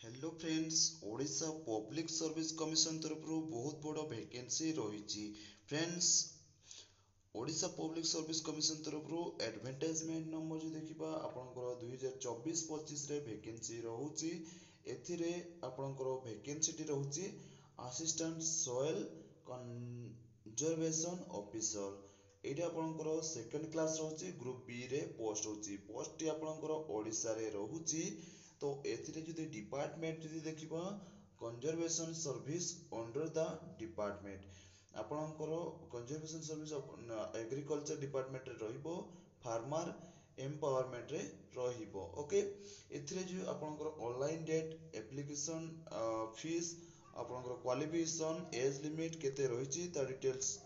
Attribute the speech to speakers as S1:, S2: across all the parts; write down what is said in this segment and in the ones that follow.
S1: Hello friends, Odisha public service commission तरफ बहुत बड़ वैकेंसी रही। Friends, Odisha public service commission तरफ एडवर्टाइजमेंट नंबर जो देखा आपंकर 2024-25 वैकेंसी रोचे। एथिरे आपंकर वैकेंसी रोचे असिस्टेंट सॉइल कंजर्वेशन ऑफिसर। एटा आपंकर सेकंड क्लास रोचे ग्रुप बी रे पोस्ट होची। पोस्ट टी आपंकर ओडिशा रे रोची। तो एथिरे जदि डिपार्टमेंट जदि देखिबा conservation service under the department आपणकर कंजर्वेशन सर्विस एग्रीकल्चर डिपार्टमेंट रे रहिबो, फार्मर एम्पावरमेंट रे रहिबो। ओके, एथिरे जो आपणकर ऑनलाइन डेट एप्लीकेशन फीस आपणकर क्वालिफिकेशन एज लिमिट केते रहिछि ता डिटेल्स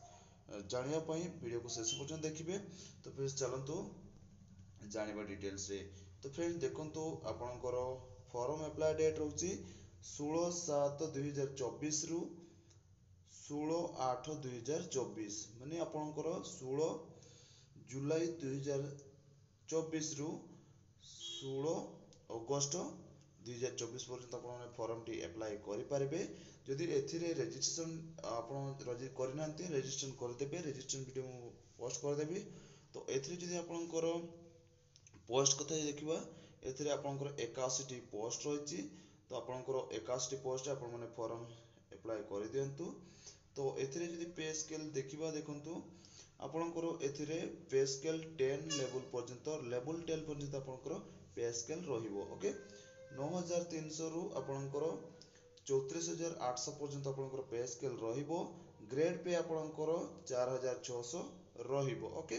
S1: जानिया पई वीडियो को शेष पर्यंत देखिबे। तो फिर चलंतु जानिबा डिटेल्स रे। तो फ्रेंड्स देखंतु आपणकर फॉर्म अप्लाई डेट रहउछि 16/7/2024 रु 16/8/2024 माने आपणकर 16 जुलाई 2024 रु 16 अगस्त 2024 पर्यंत आपण फॉर्म टी अप्लाई करि पारिबे। जदि एथिरे रजिस्ट्रेशन आपण करनांती रजिस्ट्रेशन करदेबे। रजिस्ट्रेशन वीडियो मु पोस्ट करदेबी। तो एथिरे जदि आपणकर पोस्ट कथा देखिबा एथिरे आपणकर 81 टी पोस्ट रहिछि। तो आपणकर 81 टी पोस्ट आपण माने फॉर्म अप्लाई करि दियंतु। तो एथिरे जदि पे स्केल देखिबा देखंतु आपणकर एथिरे पे स्केल 10 लेवल पर्यंत लेवल 10 पर्यंत आपणकर पे स्केल रहिबो। ओके, 9300 रु आपणकर 34800 पर्यंत आपणकर पे स्केल रहिबो। ग्रेड पे आपणकर 4600 रहिबो। ओके,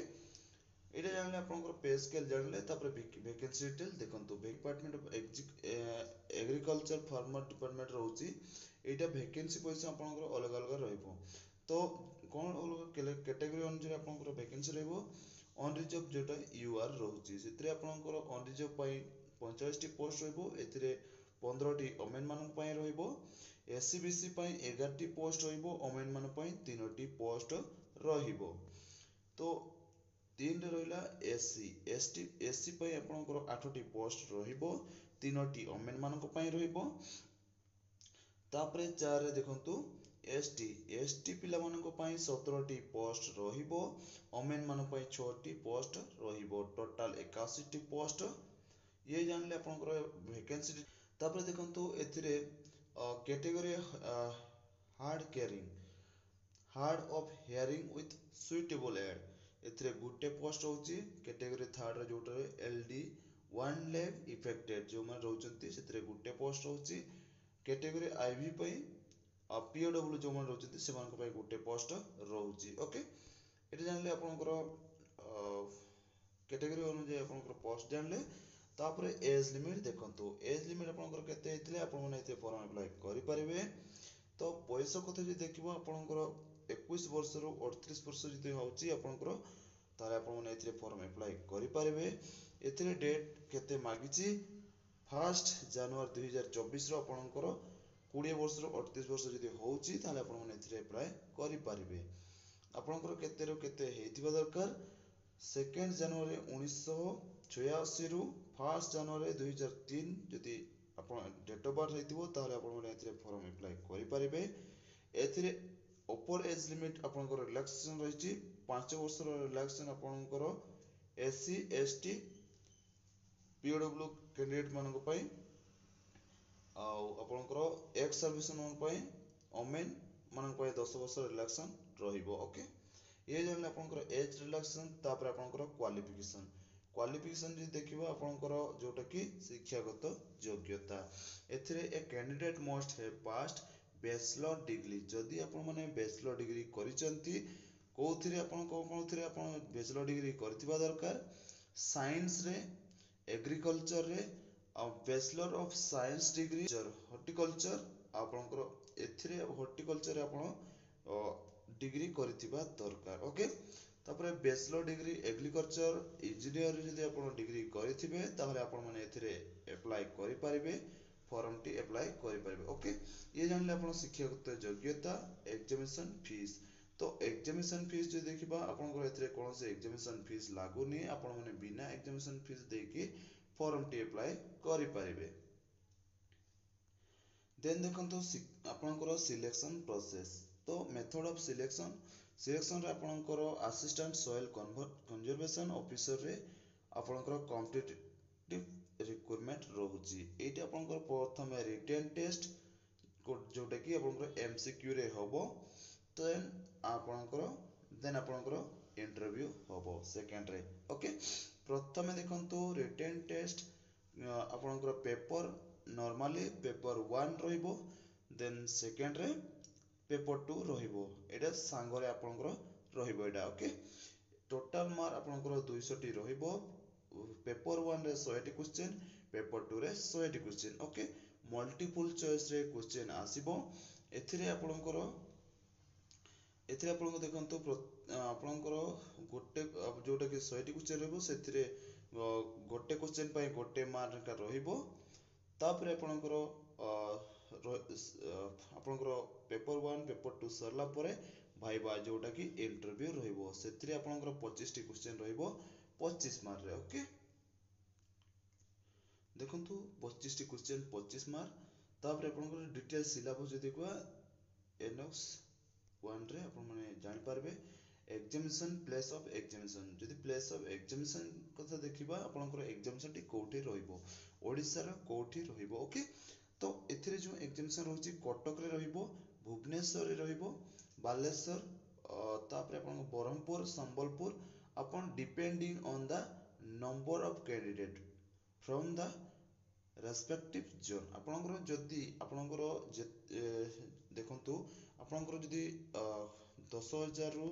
S1: एटा जानले आपनकर पे स्केल जानले तापर वैकेंसी डिटेल देखंतु। Department of agriculture farmer department रहउची। एटा वैकेंसी पैसा आपनकर अलग अलग रहइबो। तो कोन अलग कैटेगरी अनुसार आपनकर वैकेंसी रहइबो। अनरिजर्व जोटा यूआर रहउची सेतरे आपनकर अनरिजर्व पई 45 टी पोस्ट रहइबो। एथिरे 15 टी ओमेन मानन पई रहइबो। एससी बीसी पई 11 टी पोस्ट रहइबो। ओमेन मान पई 3 टी पोस्ट रहइबो। तो 3 रे रहिला एससी एसटी एससी पई आपनकर 8 टी पोस्ट रहइबो। 3 टी ओमेन मानन पई रहइबो। तापरे 4 रे देखंतु एसटी एसटी पिला मानन पई 17 टी पोस्ट रहइबो। ओमेन मानन पई 6 टी पोस्ट रहइबो। टोटल 81 टी पोस्ट ये जानले आपनकर वैकेंसी। तापरे देखंतु एथिरे category hard of hearing with suitable aid एथिरे गुटे पोस्ट होची। कैटेगरी थर्ड रे जोटा रे एलडी वन लेग इफेक्टेड जो मन रहउचंती सेथिरे गुटे पोस्ट होची। कैटेगरी आईवी पई पीओडब्ल्यू जो मन रहउचंती से मान पई गुटे पोस्ट रहउची। ओके, एटा जानले आपनकर कैटेगरी अनुसार आपनकर पोस्ट जानले। तापरे एज लिमिट देखंतु। एज लिमिट आपनकर केते हेतले आपण माने एते फॉर्म अप्लाई करि परिबे। तो बयस कथा जे देखिबो आपनकर 21 वर्ष रु 38 वर्ष जदि होउची आपनकर ताले आपण माने एते फॉर्म अप्लाई करि परिबे। एथिरे डेट केते मागिची 1 जनवरी 2024 रो आपनकर 20 वर्ष रु 38 वर्ष जदि होउची ताले आपण माने एते अप्लाई करि परिबे। आपनकर केते रो केते हेतिबा दरकार 2 जनवरी 1986 रु 1 जनवरी 2003 जदि आपण डेट ऑफ बर्थ हेतिबो ताले आपण माने एते फॉर्म अप्लाई करि परिबे। एथिरे अपर एज लिमिट आपनकर रिलैक्सेशन रहिछि 5 वर्ष रो रिलैक्सेशन आपनकर एससी एसटी पीओडब्ल्यू कैंडिडेट मानक पई आ आपनकर एक्स सर्विस मान पई ओमेन मानक पई 10 वर्ष रिलैक्सेशन रहिबो। ओके, ये जानले आपनकर एज रिलैक्सेशन। तापर आपनकर क्वालिफिकेशन जे देखिबो आपनकर जोटा कि शिक्षागत योग्यता एथिरे a candidate must have passed bachelor degree. जदि आपण माने बैचलर डिग्री करिसंती कोथिरे आपण कोथिरे आपण बैचलर डिग्री करथिबा दरकार। साइंस रे एग्रीकल्चर रे bachelor of science degree horticulture आपनकर एथिरे हॉर्टिकल्चर रे आपण डिग्री करथिबा दरकार। ओके, तापरे बैचलर डिग्री एग्रीकल्चर इंजीनियर जदि आपण डिग्री करथिबे ताहले आपण माने एथिरे अप्लाई करि परिबे। फॉर्म टी अप्लाई करि परिबे। ओके, ये जानले आपण शिक्षागत योग्यता एग्जामिनेशन फीस। तो एग्जामिनेशन फीस जो देखिबा आपनकर एथिरे कोनसे एग्जामिनेशन फीस लागू नि आपण माने बिना एग्जामिनेशन फीस देकी फॉर्म टी अप्लाई करि परिबे। देन देखंतु आपणकर सिलेक्शन प्रोसेस। तो मेथड ऑफ सिलेक्शन रे आपणकर असिस्टेंट सॉइल कंजर्वेशन ऑफिसर रे आपणकर कॉम्पिटिटिव रिक्वायरमेंट रहउची। एटी आपणकर प्रथम रिटन टेस्ट जोटा कि आपणकर एमसीक्यू रे हबो। देन आपणकर इंटरव्यू हबो सेकंड रे। ओके, प्रथमे देखंतु रिटन टेस्ट आपणकर पेपर नॉर्मली पेपर 1 रहिबो। देन सेकंड रे पेपर 2 रहिबो। एटा सांगरे आपणकर रहिबो एटा। ओके, टोटल मार्क आपणकर 200 टी रहिबो। पेपर 1 रे 100 टी क्वेश्चन, पेपर 2 रे 100 T question. Okay, multiple choice रे क्वेश्चन आसीबो। एथिरे आपणकर देखंतु आपणकर गोटे जोटा कि 100 टी क्वेश्चन रहबो, सेथिरे गोटे क्वेश्चन पय गोटे मार्क का रहिबो। तापर आपणकर पेपर 1 पेपर 2 सरला परे भाइबा जोटा कि इंटरव्यू रहिबो। सेथिरे आपणकर 25 टी क्वेश्चन रहिबो 25 मार्क रे। ओके, देखंतु 25 टी क्वेश्चन 25 मार्क। तापर आपणकर डिटेल सिलेबस जदि को एनॉक्स 1 रे आपण माने जानि पारबे। एग्जामिनेशन प्लेस ऑफ एग्जामिनेशन जदि प्लेस ऑफ एग्जामिनेशन कथा देखिबा आपणकर एग्जामिनेशन टी कोठी रहिबो, ओडिसा रो कोठी रहिबो। ओके, तो एथिरे जो एग्जामिनेशन रहउची कटक रे रहिबो, भुवनेश्वर रे रहिबो, बालेश्वर तापर आपण बरहमपुर, संबलपुर अपन depending on the number of candidate from the respective zone. आपणकर जदि आपणकर देखंतु आपणकर जदि 10,000 रु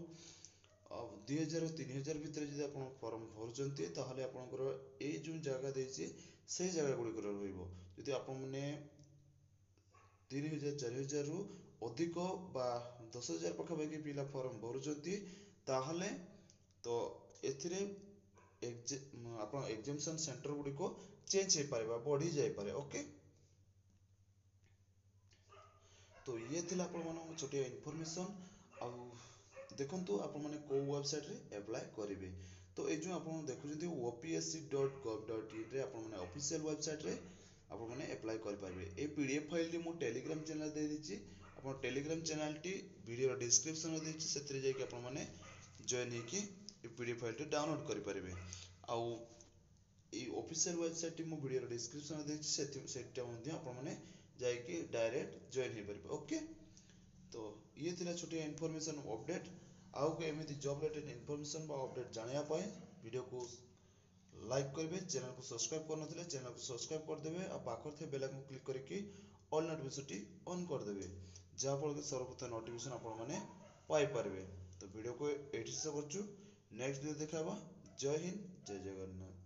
S1: 2,000 3,000 भितर जदि आपण फॉर्म भरुचंती ताहले आपणकर ए जो जगह देछि से जगह गुडी कर रहइबो। जदि आपण माने 3,000 4,000 रु अधिक बा 10,000 पाखापाखि पिला फॉर्म भरुचंती ताहले तो एथिरे आपण एग्जामिनेशन सेंटर गुडी को चेंज हे पारेबा, बढ़ी जाय पारे। ओके, तो ये थिला आपण मानो छोटिया इन्फॉर्मेशन। आ देखंतु आपण माने को वेबसाइट रे अप्लाई करिवे। तो ए जो आपण देखुछथि opsc.gov.in रे आपण माने ऑफिशियल वेबसाइट रे आपण माने अप्लाई करि पारबे। ए पीडीएफ फाइल टी मु टेलीग्राम चैनल दे दिछि। आपण Telegram channel T video description में देछि, सेतरे जाय कि आपण माने जॉइन हे कि ए पीडीएफ फाइल टी डाउनलोड करि पारबे। आ ए ऑफिशियल वेबसाइट टी मु वीडियो डिस्क्रिप्शन में देछि, सेटा मध्ये आपण माने जाय कि डायरेक्ट जॉइन हे पारबे। ओके, तो ये थिला छोटिया इन्फॉर्मेशन अपडेट। आउ के एमिति जॉब रिलेटेड इन्फॉर्मेशन बा अपडेट जानिया पाए वीडियो को लाइक करेंगे, चैनल को सब्सक्राइब करना चैनल को सब्सक्राइब कर देबे और पाखर थे बेल आइकन क्लिक करके ऑल नोटिफिकेशन ऑन कर देबे, जहाँ फल सर्वप्रथम नोटिफिकेशन आपण माने पाई पारबे। तो वीडियो को एठी से करछु, नेक्स्ट वीडियो देखाबा। जय हिंद, जय जगन्नाथ।